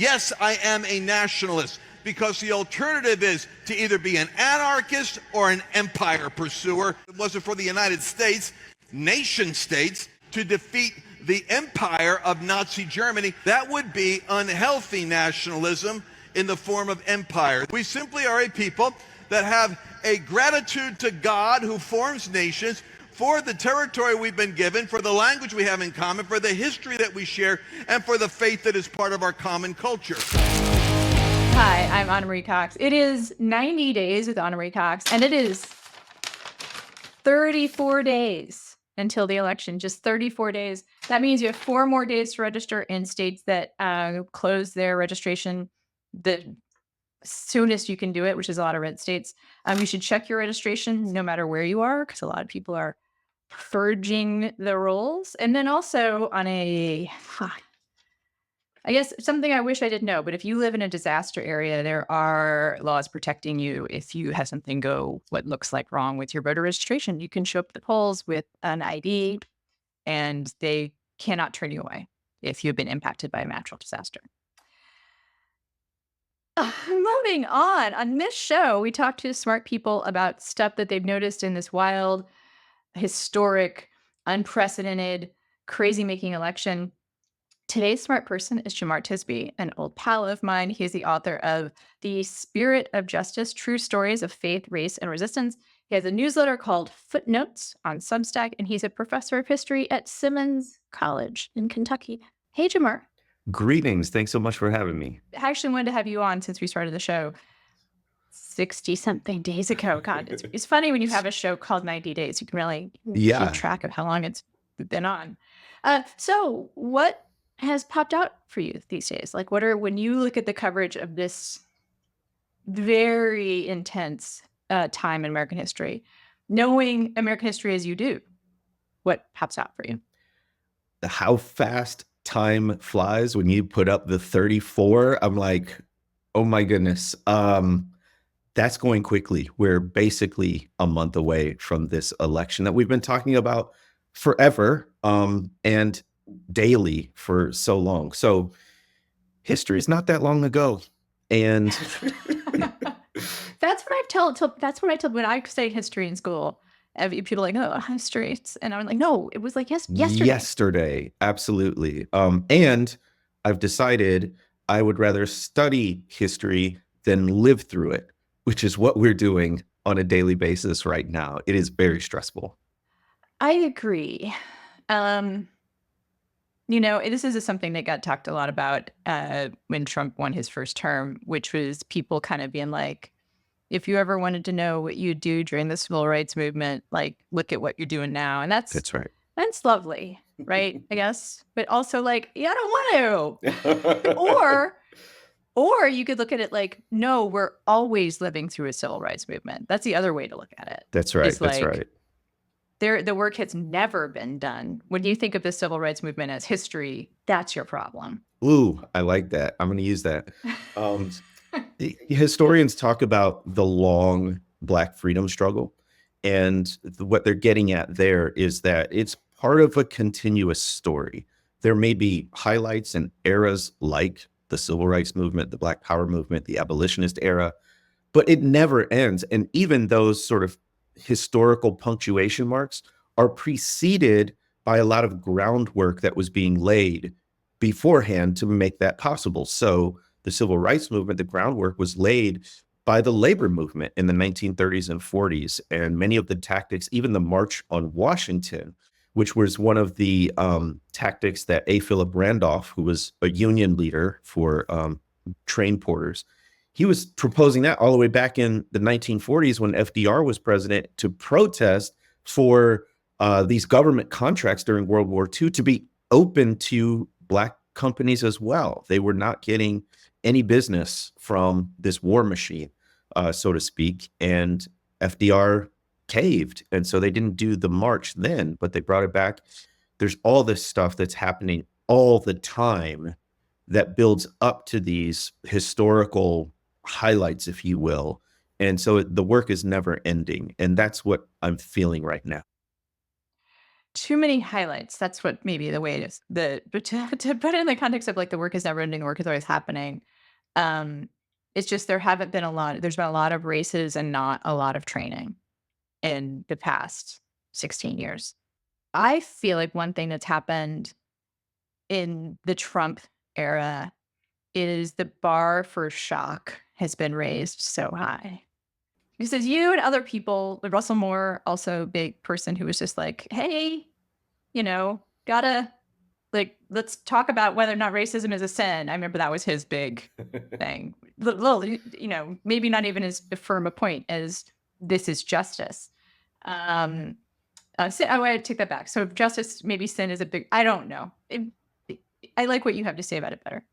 Yes, I am a nationalist because the alternative is to either be an anarchist or an empire pursuer. If it wasn't for the United States, nation states, to defeat the empire of Nazi Germany, that would be unhealthy nationalism in the form of empire. We simply are a people that have a gratitude to God who forms nations, for the territory we've been given, for the language we have in common, for the history that we share, and for the faith that is part of our common culture. Hi, I'm Ana Marie Cox. It is 90 days with Ana Marie Cox, and it is 34 days until the election, just 34 days. That means you have 4 more days to register in states that close their registration the soonest you can do it, which is a lot of red states. You should check your registration no matter where you are, because a lot of people are purging the rolls. And then also on I guess something I wish I didn't know, but if you live in a disaster area, there are laws protecting you if you have something go what looks like wrong with your voter registration. You can show up at the polls with an ID and they cannot turn you away if you've been impacted by a natural disaster. Moving on this show, we talk to smart people about stuff that they've noticed in this wild, historic, unprecedented, crazy-making election. Today's smart person is Jemar Tisby, an old pal of mine. He is the author of The Spirit of Justice, True Stories of Faith, Race, and Resistance. He has a newsletter called Footnotes on Substack, and he's a professor of history at Simmons College in Kentucky. Hey, Jemar. Greetings. Thanks so much for having me. I actually wanted to have you on since we started the show 60-something days ago. God, it's funny when you have a show called 90 Days. You can really keep track of how long it's been on. So what has popped out for you these days? Like, when you look at the coverage of this very intense time in American history, knowing American history as you do, what pops out for you? How fast time flies when you put up the 34. I'm like, oh my goodness. That's going quickly. We're basically a month away from this election that we've been talking about forever and daily for so long. So history is not that long ago. And that's what I tell when I say history in school. People are like, oh, history. And I'm like, no, it was like yesterday. Yesterday, absolutely. And I've decided I would rather study history than live through it, which is what we're doing on a daily basis right now. It is very stressful. I agree. This is something that got talked a lot about when Trump won his first term, which was people kind of being like, if you ever wanted to know what you'd do during the civil rights movement, like, look at what you're doing now. And that's right. That's lovely, right? I guess. But also like, yeah, I don't want to. Or you could look at it like, no, we're always living through a civil rights movement. That's the other way to look at it. That's right. That's right. The work has never been done. When you think of the civil rights movement as history, that's your problem. Ooh, I like that. I'm going to use that. Historians talk about the long Black freedom struggle. And what they're getting at there is that it's part of a continuous story. There may be highlights and eras like the civil rights movement, the Black Power movement, the abolitionist era, but it never ends. And even those sort of historical punctuation marks are preceded by a lot of groundwork that was being laid beforehand to make that possible. So the civil rights movement, the groundwork was laid by the labor movement in the 1930s and 40s. And many of the tactics, even the March on Washington, which was one of the tactics that A. Philip Randolph, who was a union leader for train porters, he was proposing that all the way back in the 1940s when FDR was president to protest for these government contracts during World War II to be open to Black companies as well. They were not getting any business from this war machine, so to speak. And FDR caved. And so they didn't do the march then, but they brought it back. There's all this stuff that's happening all the time that builds up to these historical highlights, if you will. And so the work is never ending. And that's what I'm feeling right now. too many highlights. That's what maybe the way it is. But to put it in the context of like the work is never ending, the work is always happening. Um, it's just there's been a lot of races and not a lot of training in the past 16 years. I feel like one thing that's happened in the Trump era is the bar for shock has been raised so high. Because you and other people, like Russell Moore, also a big person who was just like, hey, gotta like, let's talk about whether or not racism is a sin. I remember that was his big thing. Little, maybe not even as firm a point as this is justice. I want to take that back. So if justice, maybe sin is a big, I don't know. I like what you have to say about it better.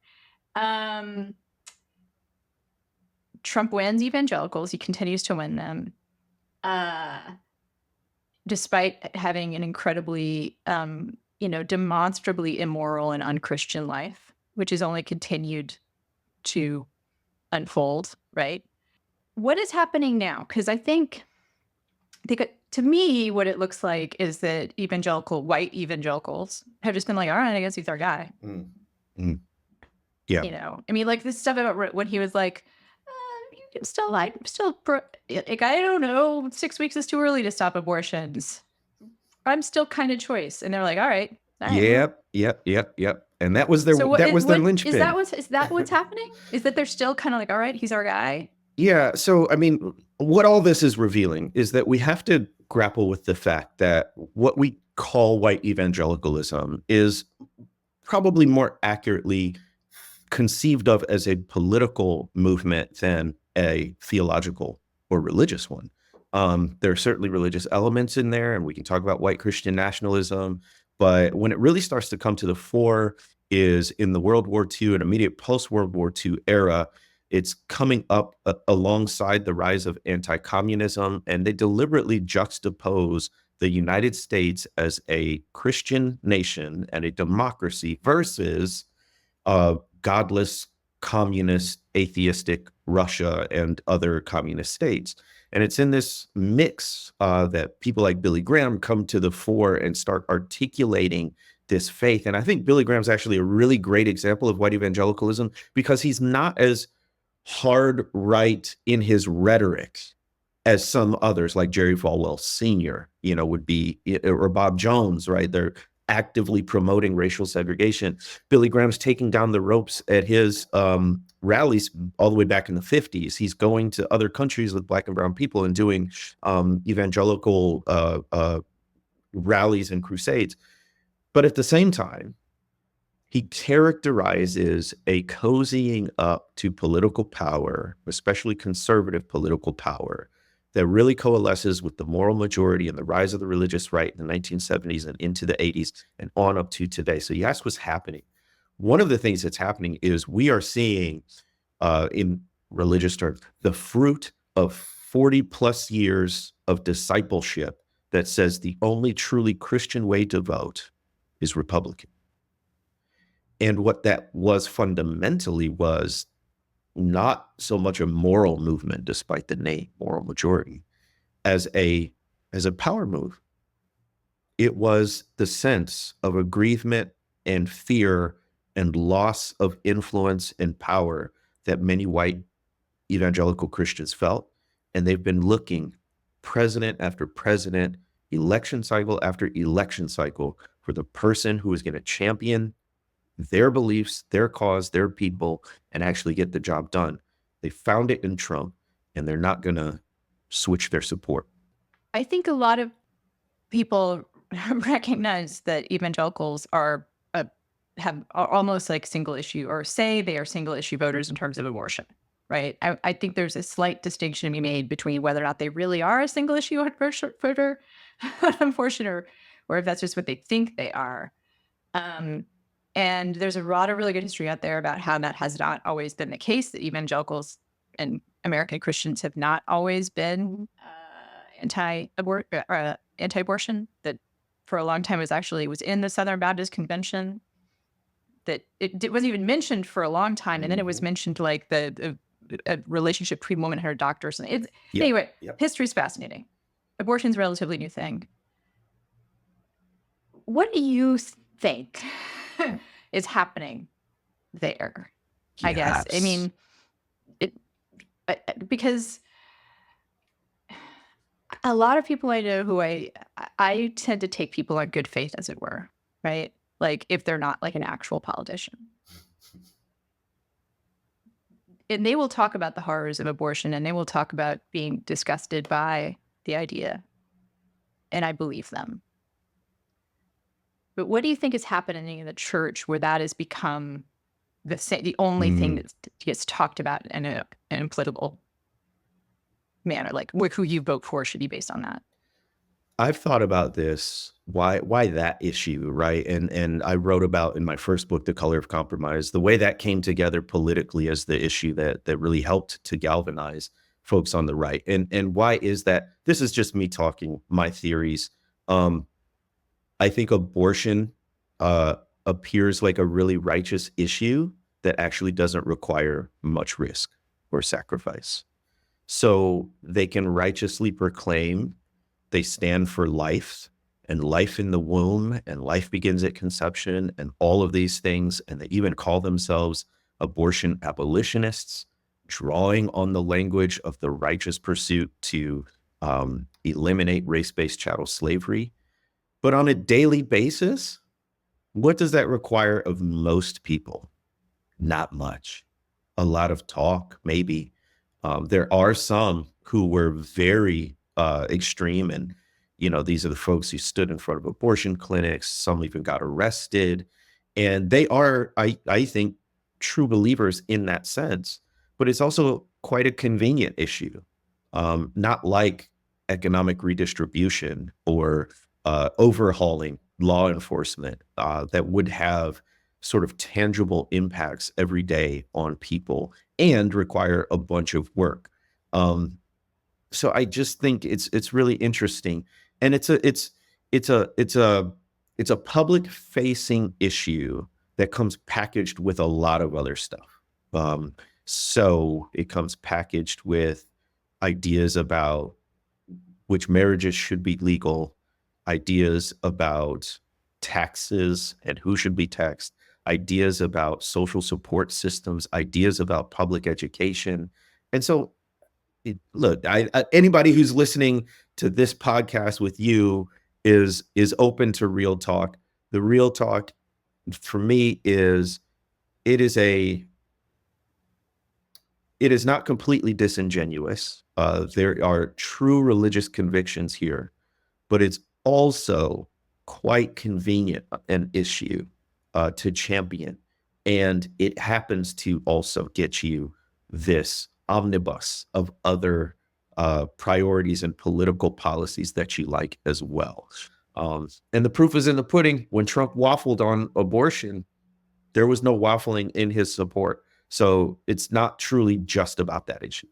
Trump wins evangelicals. He continues to win them. Despite having an incredibly, demonstrably immoral and unchristian life, which has only continued to unfold, right? What is happening now? Because I think to me, what it looks like is that white evangelicals have just been like, all right, I guess he's our guy. Mm. Mm. Yeah. I mean, like this stuff about when he was like, I'm still like, I don't know, 6 weeks is too early to stop abortions. I'm still kind of choice. And they're like, all right. Yep. And that was their their linchpin. Is that what's happening? Is that they're still kind of like, all right, he's our guy? Yeah. So, I mean, what all this is revealing is that we have to grapple with the fact that what we call white evangelicalism is probably more accurately conceived of as a political movement than a theological or religious one. There are certainly religious elements in there, and we can talk about white Christian nationalism. But when it really starts to come to the fore is in the World War II and immediate post-World War II era. It's coming up alongside the rise of anti-communism, and they deliberately juxtapose the United States as a Christian nation and a democracy versus godless, communist, atheistic Russia and other communist states. And it's in this mix that people like Billy Graham come to the fore and start articulating this faith. And I think Billy Graham's actually a really great example of white evangelicalism because he's not as hard right in his rhetoric as some others like Jerry Falwell Sr., would be, or Bob Jones, right? They're actively promoting racial segregation. Billy Graham's taking down the ropes at his rallies all the way back in the 50s. He's going to other countries with Black and brown people and doing evangelical rallies and crusades. But at the same time, he characterizes a cozying up to political power, especially conservative political power, that really coalesces with the moral majority and the rise of the religious right in the 1970s and into the 80s and on up to today. So you ask what's happening. One of the things that's happening is we are seeing, in religious terms, the fruit of 40 plus years of discipleship that says the only truly Christian way to vote is Republican. And what that was fundamentally was not so much a moral movement, despite the name moral majority, as a power move. It was the sense of aggrievement and fear and loss of influence and power that many white evangelical Christians felt. And they've been looking president after president, election cycle after election cycle, for the person who is going to champion their beliefs, their cause, their people, and actually get the job done. They found it in Trump, and they're not going to switch their support. I think a lot of people recognize that evangelicals are almost like single issue, or say they are single issue voters in terms of abortion, right? I think there's a slight distinction to be made between whether or not they really are a single issue voter, unfortunately, or if that's just what they think they are. And there's a lot of really good history out there about how that has not always been the case, that evangelicals and American Christians have not always been anti-abortion, that for a long time was in the Southern Baptist Convention, that it wasn't even mentioned for a long time. And then it was mentioned like a relationship between woman and her doctor or something. Anyway, history's fascinating. Abortion's a relatively new thing. What do you think is happening there? I guess. I Yes. mean, it because a lot of people I know who I tend to take people on good faith, as it were, right? Like if they're not like an actual politician. And they will talk about the horrors of abortion and they will talk about being disgusted by the idea. And I believe them. But what do you think is happening in the church where that has become the only thing that gets talked about in an political manner? Like who you vote for should be based on that. I've thought about this, why that issue, right? And I wrote about in my first book, The Color of Compromise, the way that came together politically as the issue that really helped to galvanize folks on the right. And why is that? This is just me talking my theories. I think abortion appears like a really righteous issue that actually doesn't require much risk or sacrifice. So they can righteously proclaim they stand for life and life in the womb and life begins at conception and all of these things. And they even call themselves abortion abolitionists, drawing on the language of the righteous pursuit to eliminate race-based chattel slavery. But on a daily basis, what does that require of most people? Not much. A lot of talk, maybe. There are some who were very extreme, and these are the folks who stood in front of abortion clinics. Some even got arrested, and they are, I think, true believers in that sense. But it's also quite a convenient issue, not like economic redistribution or overhauling law enforcement that would have sort of tangible impacts every day on people and require a bunch of work. So I just think it's really interesting, and it's a public facing issue that comes packaged with a lot of other stuff. So it comes packaged with ideas about which marriages should be legal, ideas about taxes and who should be taxed, ideas about social support systems, ideas about public education. And so look, anybody who's listening to this podcast with you is open to real talk. The real talk for me is it is not completely disingenuous. There are true religious convictions here, but it's also quite convenient an issue to champion. And it happens to also get you this omnibus of other priorities and political policies that you like as well. And the proof is in the pudding. When Trump waffled on abortion, there was no waffling in his support. So it's not truly just about that issue.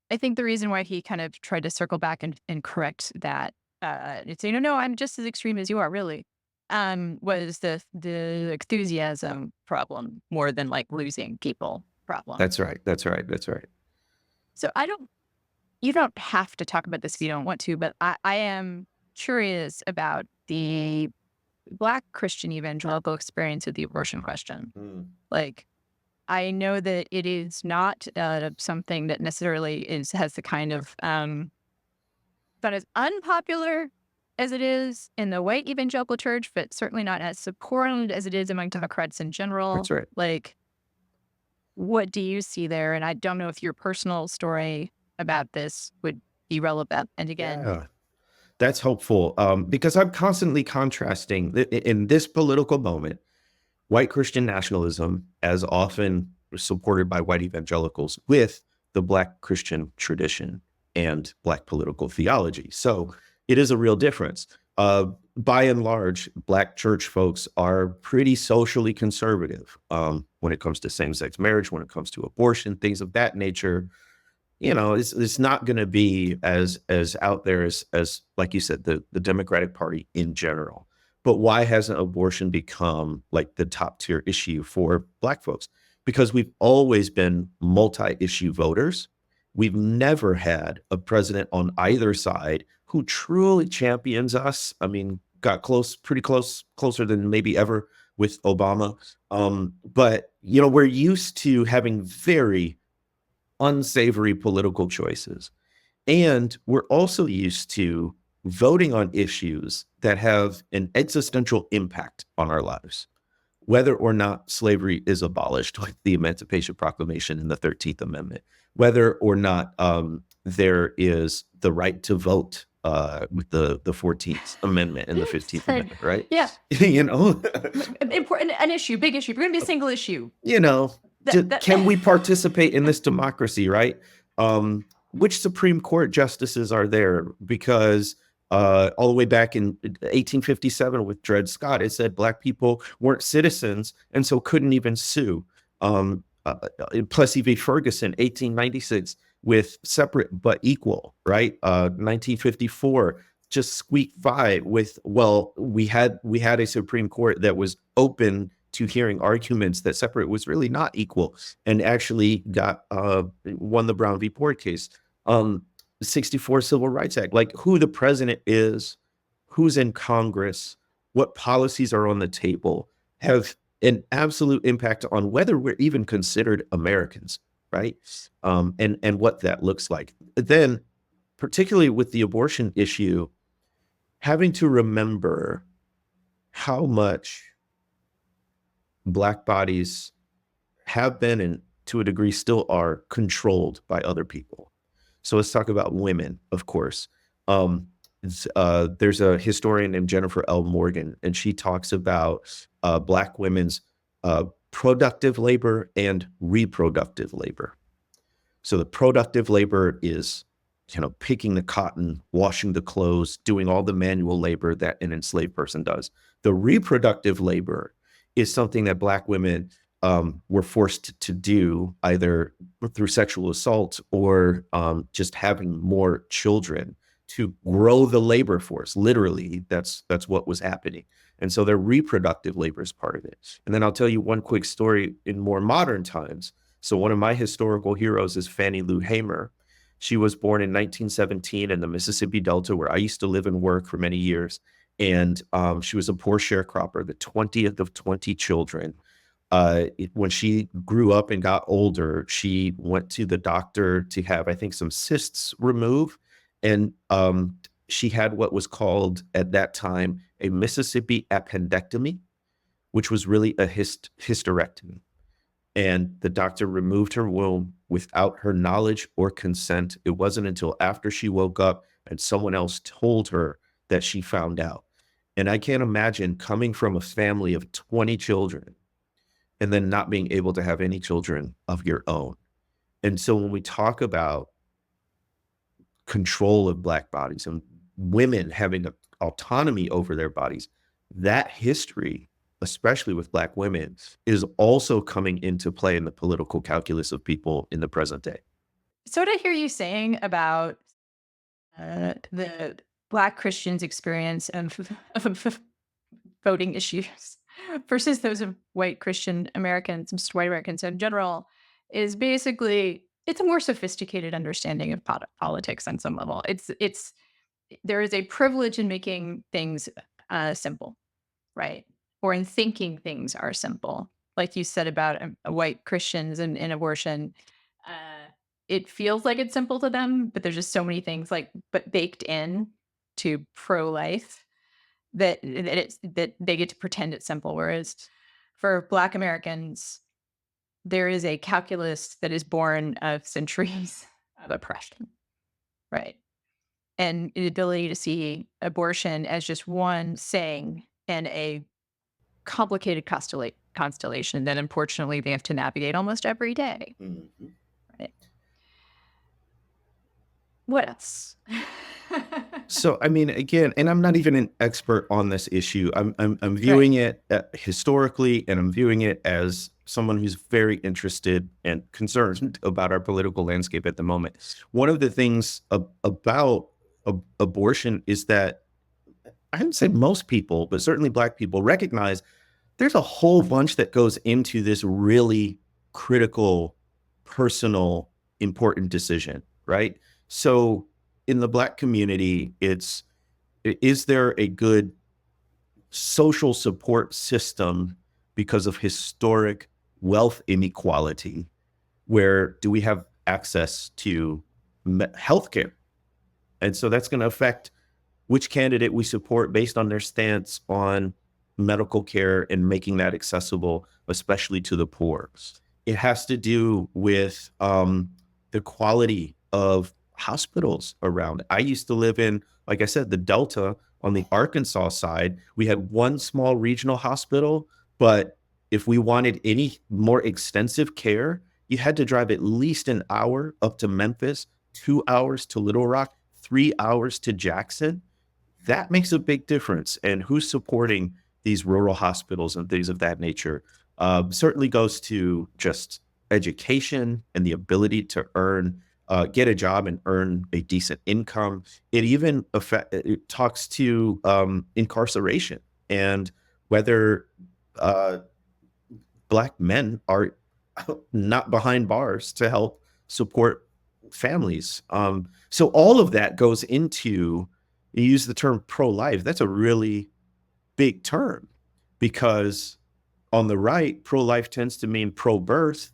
I think the reason why he kind of tried to circle back and correct that, and say, no, I'm just as extreme as you are, really, was the enthusiasm problem more than like losing people problem. That's right. So you don't have to talk about this if you don't want to, but I am curious about the Black Christian evangelical experience of the abortion question. Like, I know that it is not something that necessarily has the kind of, not as unpopular as it is in the white evangelical church, but certainly not as supported as it is among Democrats in general. That's right. Like, what do you see there? And I don't know if your personal story about this would be relevant. And again, yeah, that's helpful because I'm constantly contrasting in this political moment, white Christian nationalism, as often supported by white evangelicals, with the Black Christian tradition and Black political theology. So it is a real difference. By and large, Black church folks are pretty socially conservative when it comes to same-sex marriage, when it comes to abortion, things of that nature. It's not going to be as out there as like you said, the Democratic Party in general. But why hasn't abortion become like the top tier issue for Black folks? Because we've always been multi-issue voters. We've never had a president on either side who truly champions us. I mean, got pretty closer than maybe ever with Obama. But, you know, we're used to having very unsavory political choices. And we're also used to voting on issues that have an existential impact on our lives, whether or not slavery is abolished, like the Emancipation Proclamation and the 13th Amendment, whether or not there is the right to vote with the 14th Amendment and the 15th Amendment, right? Yeah. You know, Important, an issue, big issue. If you're going to be a single issue, you know, can we participate in this democracy, right? Which Supreme Court justices are there? Because all the way back in 1857 with Dred Scott, it said Black people weren't citizens and so couldn't even sue. Plessy v. Ferguson, 1896, with separate but equal, right? 1954, just squeaked by with, well, we had a Supreme Court that was open to hearing arguments that separate was really not equal, and actually won the Brown v. Board case. 64 Civil Rights Act, like who the president is, who's in Congress, what policies are on the table, have an absolute impact on whether we're even considered Americans, right? And what that looks like. Then, particularly with the abortion issue, having to remember how much Black bodies have been, and to a degree still are, controlled by other people. So let's talk about women, of course. There's a historian named Jennifer L. Morgan, and she talks about Black women's productive labor and reproductive labor. So the productive labor is, you know, picking the cotton, washing the clothes, doing all the manual labor that an enslaved person does. The reproductive labor is something that Black women were forced to do either through sexual assault or just having more children to grow the labor force. Literally, that's what was happening. And so their reproductive labor is part of it. And then I'll tell you one quick story in more modern times. So one of my historical heroes is Fannie Lou Hamer. She was born in 1917 in the Mississippi Delta, where I used to live and work for many years. And she was a poor sharecropper, the 20th of 20 children. When she grew up and got older, she went to the doctor to have, I think, some cysts removed. And she had what was called at that time a Mississippi appendectomy, which was really a hysterectomy. And the doctor removed her womb without her knowledge or consent. It wasn't until after she woke up and someone else told her that she found out. And I can't imagine coming from a family of 20 children and then not being able to have any children of your own. And so when we talk about control of Black bodies and women having autonomy over their bodies, that history, especially with Black women, is also coming into play in the political calculus of people in the present day. So what I hear you saying about the Black Christians' experience of voting issues versus those of white Christian Americans, just white Americans in general, is basically it's a more sophisticated understanding of politics on some level. There is a privilege in making things simple, right? Or in thinking things are simple, like you said about white Christians and abortion. It feels like it's simple to them, but there's just so many things but baked in to pro-life that they get to pretend it's simple. Whereas for Black Americans, there is a calculus that is born of centuries of oppression, right? And the ability to see abortion as just one saying in a complicated constellation that unfortunately they have to navigate almost every day. Mm-hmm. Right? What else? So, I mean, again, and I'm not even an expert on this issue. I'm viewing it historically, and I'm viewing it as someone who's very interested and concerned about our political landscape at the moment. One of the things about abortion is that I would say most people, but certainly Black people, recognize there's a whole bunch that goes into this really critical, personal, important decision, right? So in the Black community, is there a good social support system because of historic wealth inequality. Where do we have access to healthcare? And so that's going to affect which candidate we support based on their stance on medical care and making that accessible, especially to the poor. It has to do with the quality of hospitals around. I used to live in, like I said, the Delta on the Arkansas side. We had one small regional hospital, but if we wanted any more extensive care, you had to drive at least an hour up to Memphis, 2 hours to Little Rock, 3 hours to Jackson. That makes a big difference. And who's supporting these rural hospitals and things of that nature certainly goes to just education and the ability to earn, get a job and earn a decent income. It even it talks to incarceration and whether Black men are not behind bars to help support families. So all of that goes into, you use the term pro-life. That's a really big term because on the right, pro-life tends to mean pro-birth,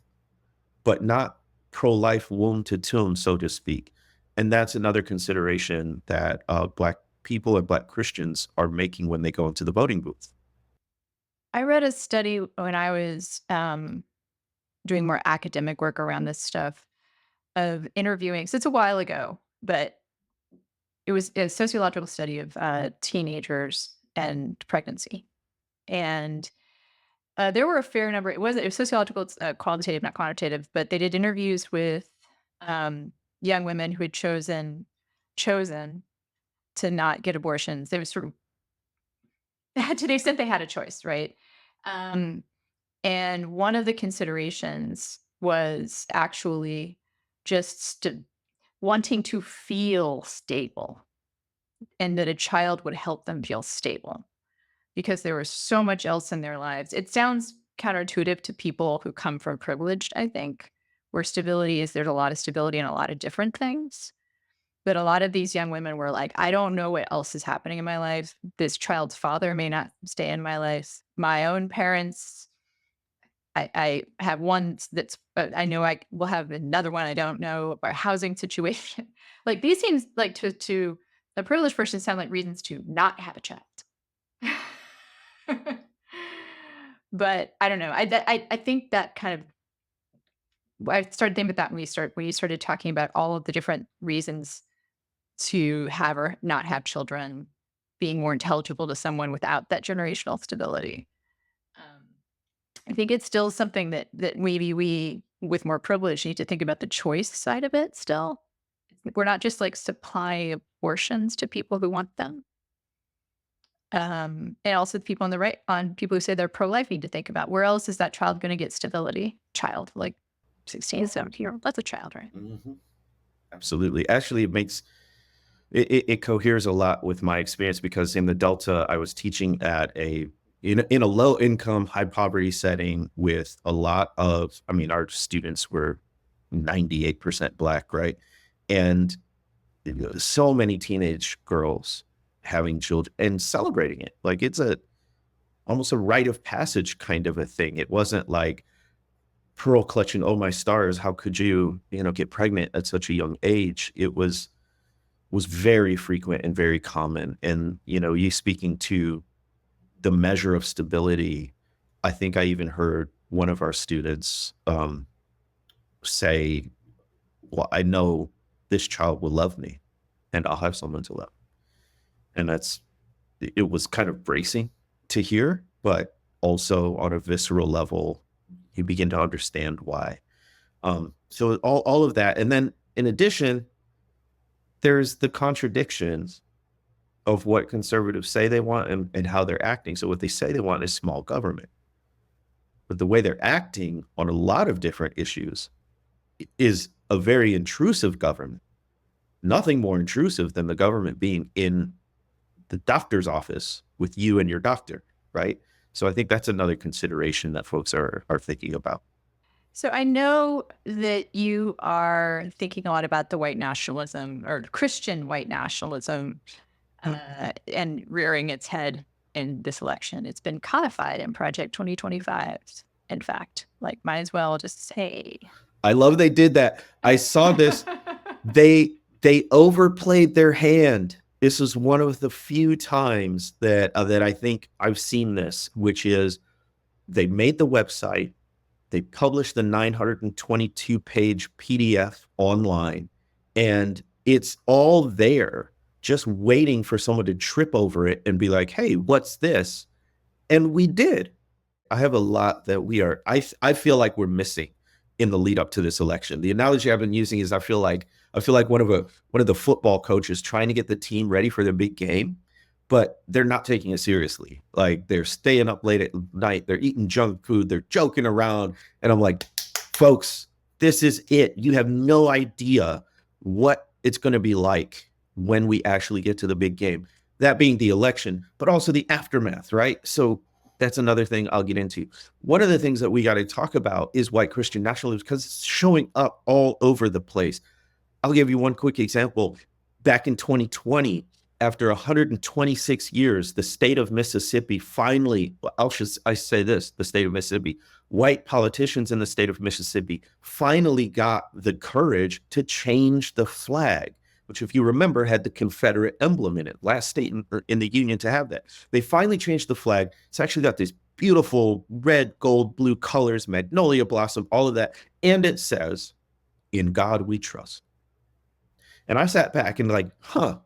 but not pro-life womb to tomb, so to speak. And that's another consideration that Black people and Black Christians are making when they go into the voting booth. I read a study when I was doing more academic work around this stuff of interviewing. So it's a while ago, but it was a sociological study of teenagers and pregnancy. And there were a fair number. It was sociological, it's qualitative, not quantitative, but they did interviews with young women who had chosen to not get abortions. They were sort of to the extent they had a choice, right? Um, and one of the considerations was actually just wanting to feel stable, and that a child would help them feel stable because there was so much else in their lives. It sounds counterintuitive to people who come from privileged, I think, where stability is, there's a lot of stability in a lot of different things. But a lot of these young women were like, I don't know what else is happening in my life. This child's father may not stay in my life. My own parents, I have one that's, I know I will have another one I don't know, our housing situation. Like these seems like to a privileged person sound like reasons to not have a child. But I don't know. I think that kind of, I started thinking about that when you started talking about all of the different reasons to have or not have children being more intelligible to someone without that generational stability. Um, I think it's still something that maybe we, with more privilege, need to think about the choice side of it still. We're not just like supply abortions to people who want them. And also the people on the right, on people who say they're pro-life, need to think about where else is that child going to get stability? Child, like 16, 17-year-old, that's a child, right? Mm-hmm. Absolutely. Actually, it coheres a lot with my experience because in the Delta, I was teaching at in a low income, high poverty setting with a lot of, I mean, our students were 98% Black, right? And so many teenage girls having children and celebrating it. Like it's almost a rite of passage kind of a thing. It wasn't like pearl clutching, oh my stars, how could you get pregnant at such a young age? It was very frequent and very common. And you speaking to the measure of stability, I think I even heard one of our students say, well, I know this child will love me and I'll have someone to love. And it was kind of bracing to hear, but also on a visceral level, you begin to understand why. So all of that. And then in addition, there's the contradictions of what conservatives say they want and how they're acting. So what they say they want is small government. But the way they're acting on a lot of different issues is a very intrusive government. Nothing more intrusive than the government being in the doctor's office with you and your doctor, right? So I think that's another consideration that folks are thinking about. So I know that you are thinking a lot about the white nationalism or Christian white nationalism and rearing its head in this election. It's been codified in Project 2025. In fact, like, might as well just say. I love they did that. I saw this. They overplayed their hand. This is one of the few times that I think I've seen this, which is they made the website, they published the 922-page PDF online, and it's all there, just waiting for someone to trip over it and be like, "Hey, what's this?" And we did. I have a lot that I feel like we're missing in the lead up to this election. The analogy I've been using is I feel like one of the football coaches trying to get the team ready for the big game, but they're not taking it seriously. Like, they're staying up late at night, they're eating junk food, they're joking around, and I'm like, folks, this is it. You have no idea what it's going to be like when we actually get to the big game. That being the election, but also the aftermath, right? So that's another thing I'll get into. One of the things that we got to talk about is white Christian nationalism, because it's showing up all over the place. I'll give you one quick example. Back in 2020, after 126 years, the state of Mississippi finally, the state of Mississippi, white politicians in the state of Mississippi finally got the courage to change the flag, which, if you remember, had the Confederate emblem in it. Last state in the Union to have that. They finally changed the flag. It's actually got these beautiful red, gold, blue colors, magnolia blossom, all of that. And it says, "In God we trust." And I sat back and like, to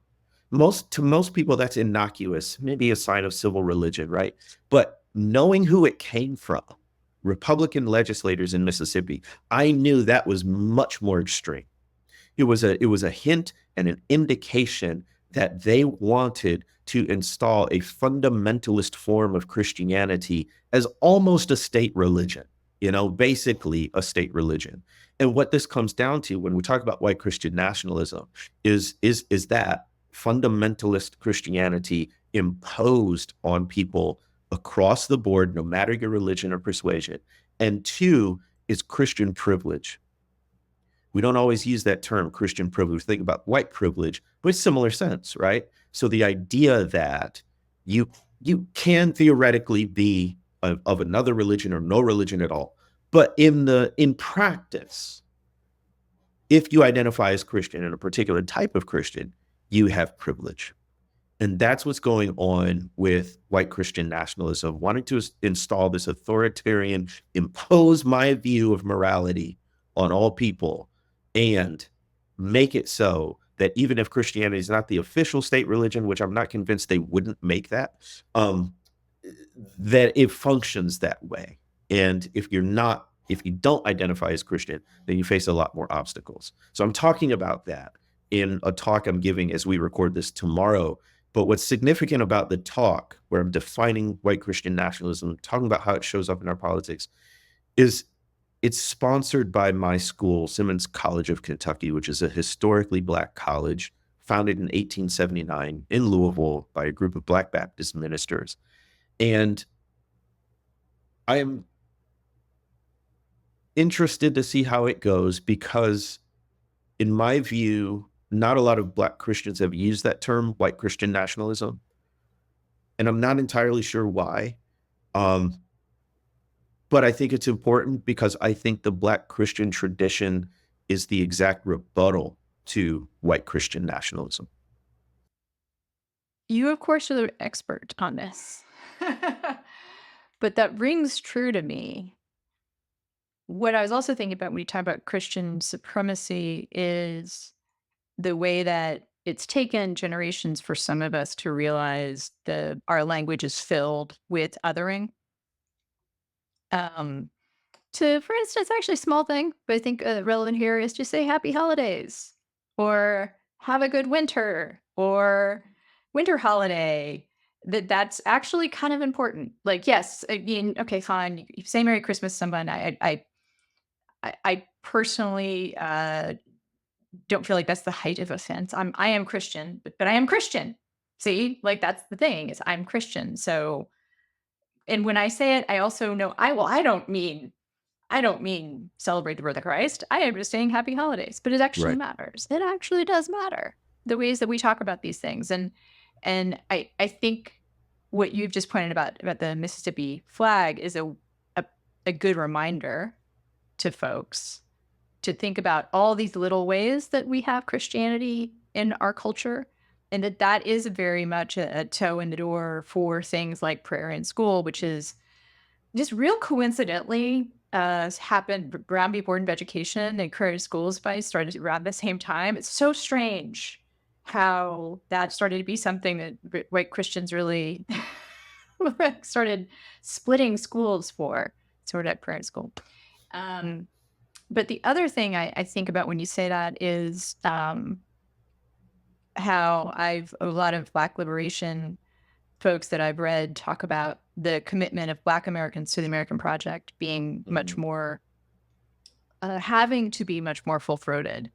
most people, that's innocuous, maybe a sign of civil religion, right? But knowing who it came from, Republican legislators in Mississippi, I knew that was much more extreme. It was a hint and an indication that they wanted to install a fundamentalist form of Christianity as almost a state religion, basically a state religion. And what this comes down to when we talk about white Christian nationalism is that fundamentalist Christianity imposed on people across the board, no matter your religion or persuasion. And two is Christian privilege. We don't always use that term, Christian privilege. Think about white privilege, but it's similar sense, right? So the idea that you can theoretically be of another religion or no religion at all, but in practice, if you identify as Christian and a particular type of Christian, you have privilege. And that's what's going on with white Christian nationalism, wanting to install this authoritarian, impose my view of morality on all people, and make it so that even if Christianity is not the official state religion, which I'm not convinced they wouldn't make that it functions that way. And if you don't identify as Christian, then you face a lot more obstacles. So I'm talking about that in a talk I'm giving as we record this tomorrow. But what's significant about the talk, where I'm defining white Christian nationalism, talking about how it shows up in our politics, is it's sponsored by my school, Simmons College of Kentucky, which is a historically Black college founded in 1879 in Louisville by a group of Black Baptist ministers. And I am interested to see how it goes because, in my view, not a lot of Black Christians have used that term, white Christian nationalism. And I'm not entirely sure why. But I think it's important because I think the Black Christian tradition is the exact rebuttal to white Christian nationalism. You, of course, are the expert on this. But that rings true to me. What I was also thinking about when you talk about Christian supremacy is the way that it's taken generations for some of us to realize that our language is filled with othering. For instance, actually a small thing, but I think relevant here is to say happy holidays or have a good winter or winter holiday. That's actually kind of important. Like, yes, I mean, okay, fine. You say Merry Christmas to someone. I personally don't feel like that's the height of offense. I am Christian, but I am Christian. See, like, that's the thing, is I'm Christian. So, and when I say it, I also know I don't mean celebrate the birth of Christ. I am just saying happy holidays, but it actually Right. matters. It actually does matter, the ways that we talk about these things. And I think what you've just pointed about the Mississippi flag is a good reminder to folks to think about all these little ways that we have Christianity in our culture, and that is very much a toe in the door for things like prayer in school, which is just real coincidentally happened. Brown v. Board of Education and Career School Spice started around the same time. It's so strange how that started to be something that white Christians really started splitting schools for, sort of at prayer in school. But the other thing I think about when you say that is how a lot of Black liberation folks that I've read talk about the commitment of Black Americans to the American project being much more, having to be much more full-throated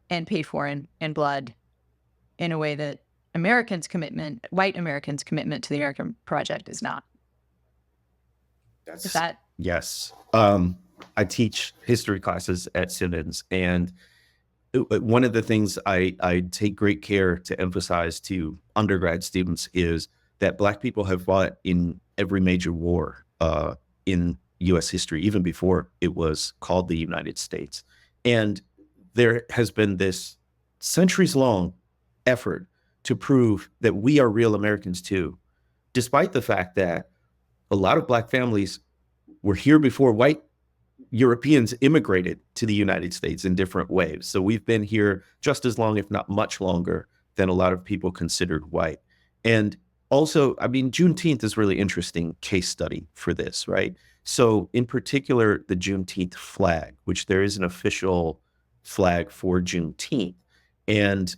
and paid for in blood, in a way that white Americans' commitment to the American project is not. Is that? Yes. I teach history classes at Simmons, and one of the things I take great care to emphasize to undergrad students is that Black people have fought in every major war in U.S. history, even before it was called the United States. And there has been this centuries-long effort to prove that we are real Americans too, despite the fact that a lot of Black families were here before white Europeans immigrated to the United States in different waves. So we've been here just as long, if not much longer, than a lot of people considered white. And also, I mean, Juneteenth is a really interesting case study for this, right? So in particular, the Juneteenth flag, which there is an official flag for Juneteenth. And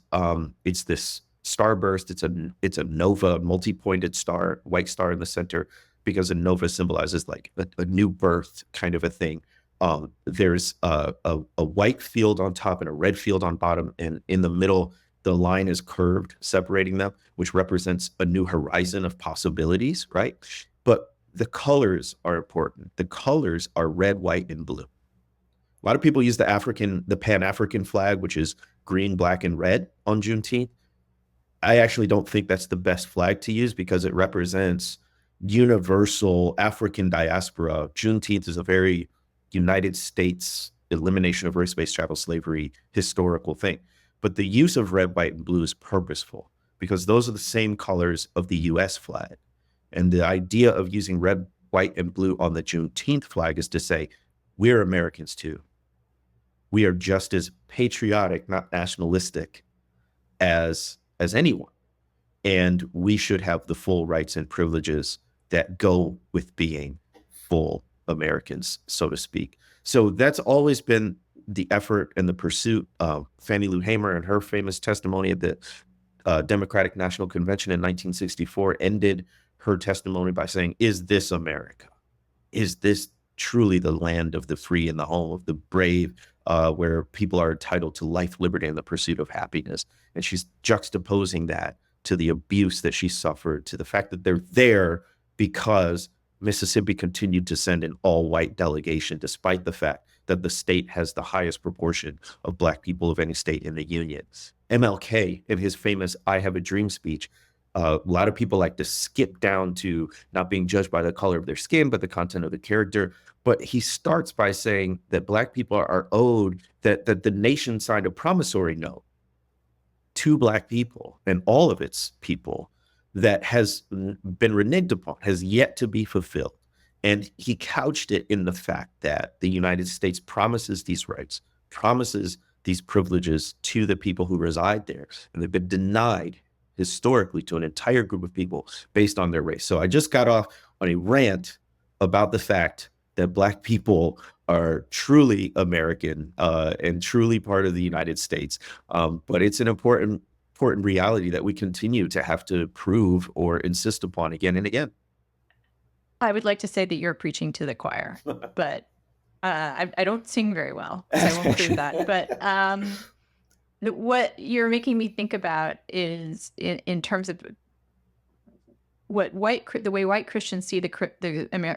it's this starburst. It's a nova, multi-pointed star, white star in the center, because a nova symbolizes like a new birth kind of a thing. There's a white field on top and a red field on bottom, and in the middle, the line is curved, separating them, which represents a new horizon of possibilities, right? But the colors are important. The colors are red, white, and blue. A lot of people use the Pan-African flag, which is green, black, and red on Juneteenth. I actually don't think that's the best flag to use because it represents universal African diaspora. Juneteenth is a very United States elimination of race-based chattel slavery historical thing. But the use of red, white, and blue is purposeful because those are the same colors of the US flag. And the idea of using red, white, and blue on the Juneteenth flag is to say, we're Americans too. We are just as patriotic, not nationalistic, as anyone. And we should have the full rights and privileges that go with being full Americans, so to speak. So that's always been the effort and the pursuit. Fannie Lou Hamer, and her famous testimony at the Democratic National Convention in 1964, ended her testimony by saying, "Is this America? Is this truly the land of the free and the home of the brave, where people are entitled to life, liberty, and the pursuit of happiness?" And she's juxtaposing that to the abuse that she suffered, to the fact that they're there because Mississippi continued to send an all-white delegation, despite the fact that the state has the highest proportion of Black people of any state in the Union. MLK, in his famous "I Have a Dream" speech, a lot of people like to skip down to not being judged by the color of their skin, but the content of the character. But he starts by saying that Black people are owed, that the nation signed a promissory note to Black people and all of its people that has been reneged upon, has yet to be fulfilled. And he couched it in the fact that the United States promises these rights, promises these privileges to the people who reside there, and they've been denied historically to an entire group of people based on their race. So I just got off on a rant about the fact that Black people are truly American and truly part of the United States. But it's an important reality that we continue to have to prove or insist upon again and again. I would like to say that you're preaching to the choir, but I don't sing very well, so I won't prove that. But what you're making me think about is in terms of what the way white Christians see the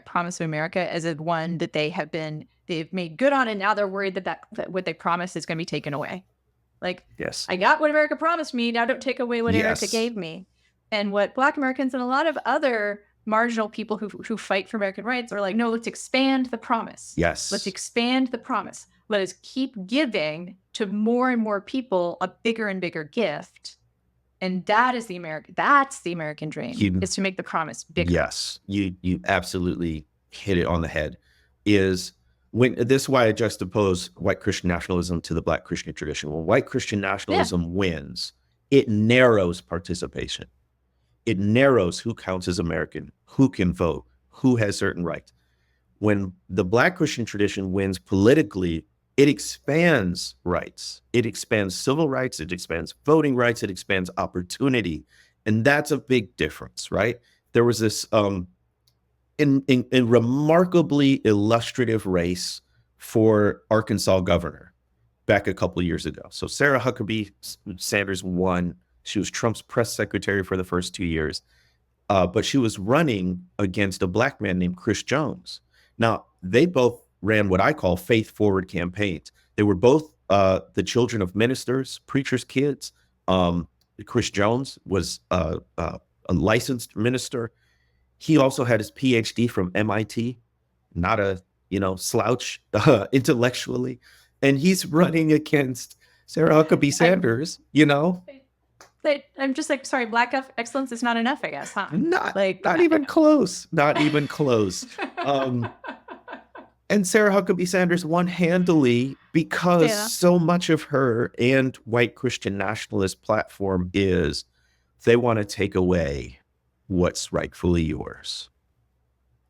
promise of America as a one that they've made good on, and now they're worried that what they promised is going to be taken away. Like, yes, I got what America promised me. Now don't take away what yes. America gave me. And what Black Americans and a lot of other marginal people who fight for American rights are like, no, let's expand the promise. Yes. Let's expand the promise. Let us keep giving to more and more people a bigger and bigger gift. And that's the American dream, is to make the promise bigger. Yes, you absolutely hit it on the head. Is this is why I juxtapose white Christian nationalism to the Black Christian tradition. When white Christian nationalism wins, it narrows participation. It narrows who counts as American, who can vote, who has certain rights. When the Black Christian tradition wins politically, it expands rights. It expands civil rights. It expands voting rights. It expands opportunity. And that's a big difference, right? There was this in remarkably illustrative race for Arkansas governor back a couple of years ago. So Sarah Huckabee Sanders won. She was Trump's press secretary for the first 2 years. But she was running against a Black man named Chris Jones. Now, they both ran what I call faith-forward campaigns. They were both the children of ministers, preachers' kids. Chris Jones was a licensed minister. He also had his PhD from MIT, not a slouch intellectually. And he's running against Sarah Huckabee Sanders, But I'm just like, sorry, Black excellence is not enough, I guess, huh? Not even close. Not even close. And Sarah Huckabee Sanders won handily because so much of her and white Christian nationalist platform is they want to take away what's rightfully yours.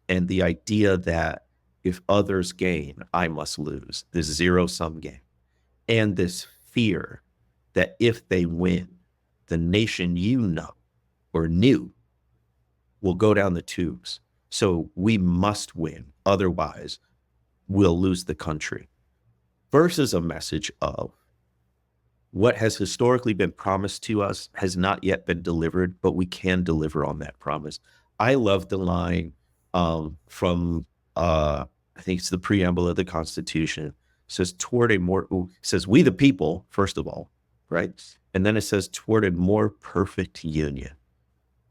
And the idea that if others gain, I must lose, this zero-sum game. And this fear that if they win, the nation or knew will go down the tubes. So we must win. Otherwise, we'll lose the country. Versus a message of what has historically been promised to us has not yet been delivered, but we can deliver on that promise. I love the line from, I think it's the preamble of the Constitution. It says, says, we the people, first of all, right? And then it says, toward a more perfect union.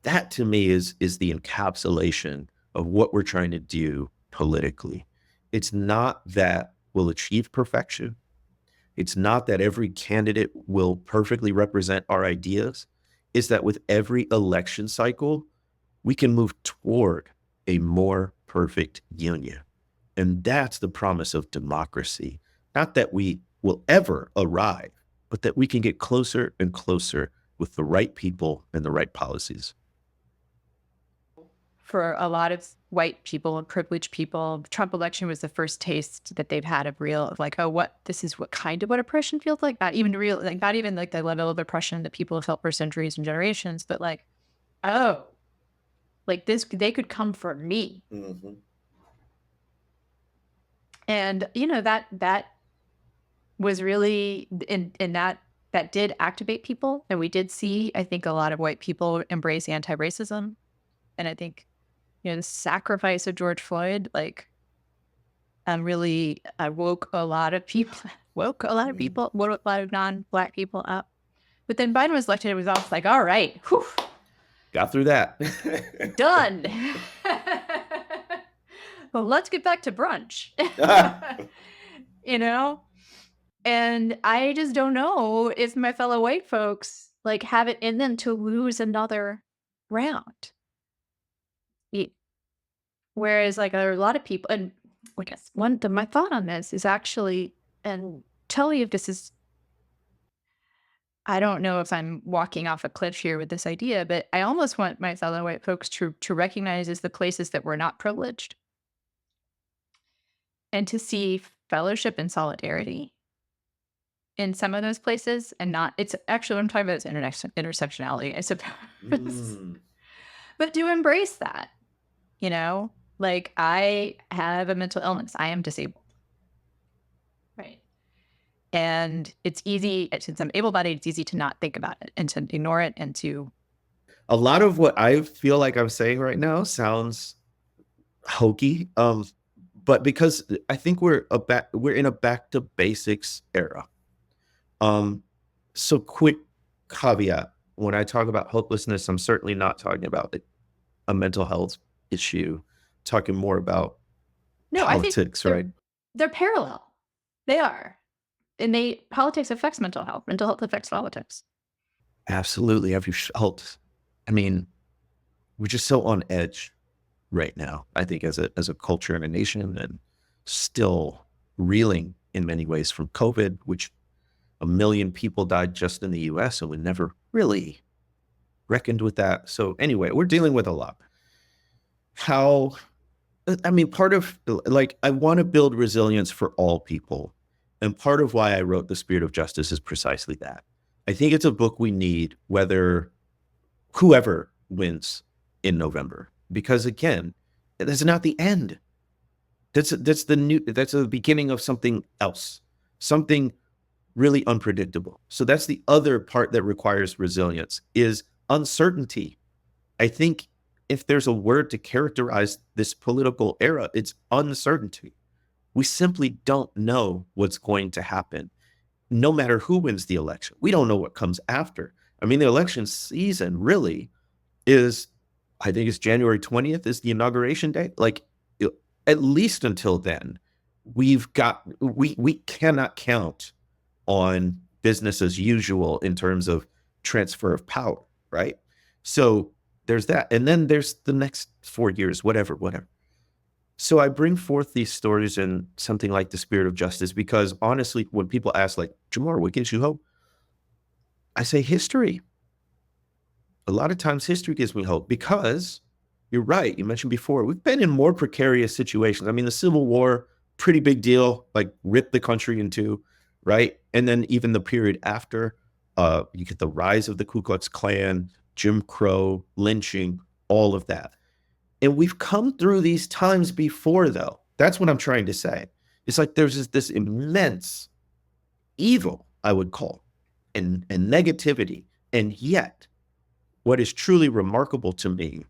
That to me is the encapsulation of what we're trying to do politically. It's not that we'll achieve perfection. It's not that every candidate will perfectly represent our ideas. It's that with every election cycle, we can move toward a more perfect union. And that's the promise of democracy. Not that we will ever arrive, but that we can get closer and closer with the right people and the right policies. For a lot of white people and privileged people, the Trump election was the first taste that they've had of this is what oppression feels like. Not even the level of oppression that people have felt for centuries and generations, but they could come for me. Mm-hmm. And that was really that did activate people, and we did see, I think, a lot of white people embrace anti-racism, and I think the sacrifice of George Floyd really woke a lot of non-Black people up. But then Biden was elected, it was all like, all right, whew, got through that. Done. Well, let's get back to brunch. And I just don't know if my fellow white folks have it in them to lose another round. Whereas a lot of people, and I guess my thought on this is actually, and tell me if this is, I don't know if I'm walking off a cliff here with this idea, but I almost want my fellow white folks to recognize as the places that we're not privileged, and to see fellowship and solidarity in some of those places, and not, it's actually what I'm talking about is intersectionality, I suppose. But to embrace that, I have a mental illness. I am disabled. Right. And it's easy, since I'm able-bodied, it's easy to not think about it and to ignore it and to... A lot of what I feel like I'm saying right now sounds hokey, but because I think we're in a back to basics era. So quick caveat, when I talk about hopelessness, I'm certainly not talking about a mental health issue, talking more about No, I think politics, right? they're parallel. They are. And politics affects mental health. Mental health affects politics. Absolutely. Have you felt, I mean, we're just so on edge right now, I think, as a culture and a nation, and still reeling in many ways from COVID, which 1 million people died just in the US, and we never really reckoned with that. So anyway, we're dealing with a lot. Part of, like, I want to build resilience for all people. And part of why I wrote The Spirit of Justice is precisely that. I think it's a book we need, whoever wins in November, because again, that's not the end. That's the beginning of something else, something really unpredictable. So that's the other part that requires resilience, is uncertainty. I think if there's a word to characterize this political era, it's uncertainty. We simply don't know what's going to happen, no matter who wins the election. We don't know what comes after. I mean, the election season really is, I think it's January 20th is the inauguration date. Like, at least until then, we cannot count on business as usual in terms of transfer of power, right? So there's that. And then there's the next 4 years, whatever. So I bring forth these stories in something like The Spirit of Justice because honestly, when people ask, like, Jemar, what gives you hope? I say history. A lot of times history gives me hope because you're right. You mentioned before, we've been in more precarious situations. I mean, the Civil War, pretty big deal, like ripped the country in two, right? And then even the period after, you get the rise of the Ku Klux Klan, Jim Crow, lynching, all of that. And we've come through these times before, though. That's what I'm trying to say. It's like there's this immense evil, I would call, and negativity. And yet, what is truly remarkable to me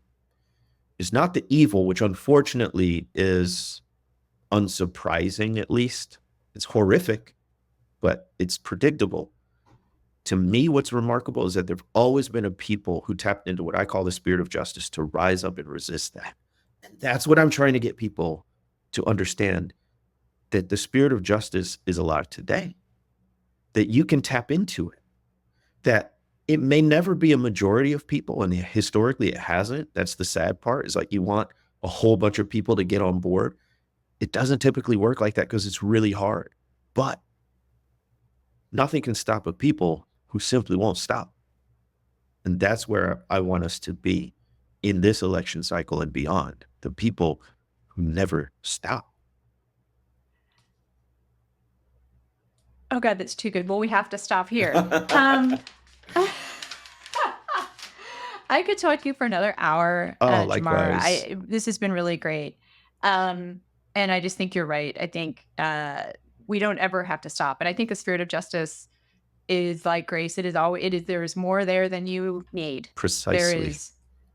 is not the evil, which unfortunately is unsurprising, at least. It's horrific, but it's predictable. To me, what's remarkable is that there've always been a people who tapped into what I call the spirit of justice to rise up and resist that. And that's what I'm trying to get people to understand, that the spirit of justice is alive today, that you can tap into it, that it may never be a majority of people, and historically it hasn't. That's the sad part, is like you want a whole bunch of people to get on board. It doesn't typically work like that because it's really hard. But nothing can stop a people who simply won't stop. And that's where I want us to be in this election cycle and beyond, the people who never stop. Oh God, that's too good. Well, we have to stop here. I could talk to you for another hour, Jemar. Likewise. This has been really great. And I just think you're right. I think we don't ever have to stop. And I think the spirit of justice is like grace. There is more there than you need. Precisely.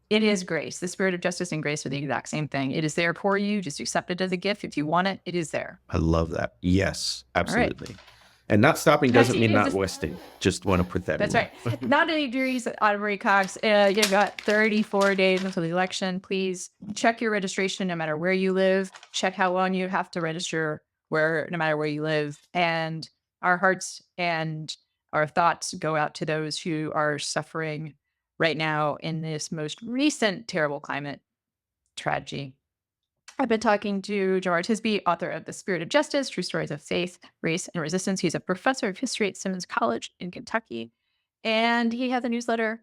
It is grace. The spirit of justice and grace are the exact same thing. It is there for you. Just accept it as a gift. If you want it, it is there. I love that. Yes, absolutely. And not stopping doesn't mean not wasting. Just want to put that That's in. right. Not any degrees, Ana Marie Cox. You've got 34 days until the election. Please check your registration no matter where you live. Check how long you have to register no matter where you live. And our hearts and our thoughts go out to those who are suffering right now in this most recent terrible climate tragedy. I've been talking to Jemar Tisby, author of The Spirit of Justice, True Stories of Faith, Race, and Resistance. He's a professor of history at Simmons College in Kentucky, and he has a newsletter,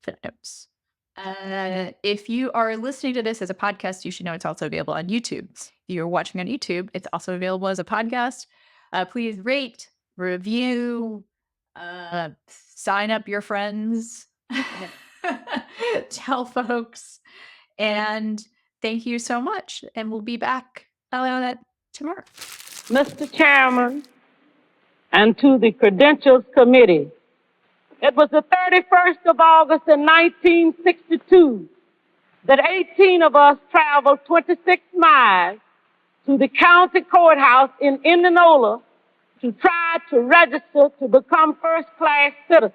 Footnotes. If you are listening to this as a podcast, you should know it's also available on YouTube. If you're watching on YouTube, it's also available as a podcast. Please rate, review, sign up your friends, tell folks, and thank you so much. And we'll be back tomorrow. Mr. Chairman, and to the Credentials Committee. It was the 31st of August in 1962 that 18 of us traveled 26 miles to the county courthouse in Indianola to try to register to become first-class citizens.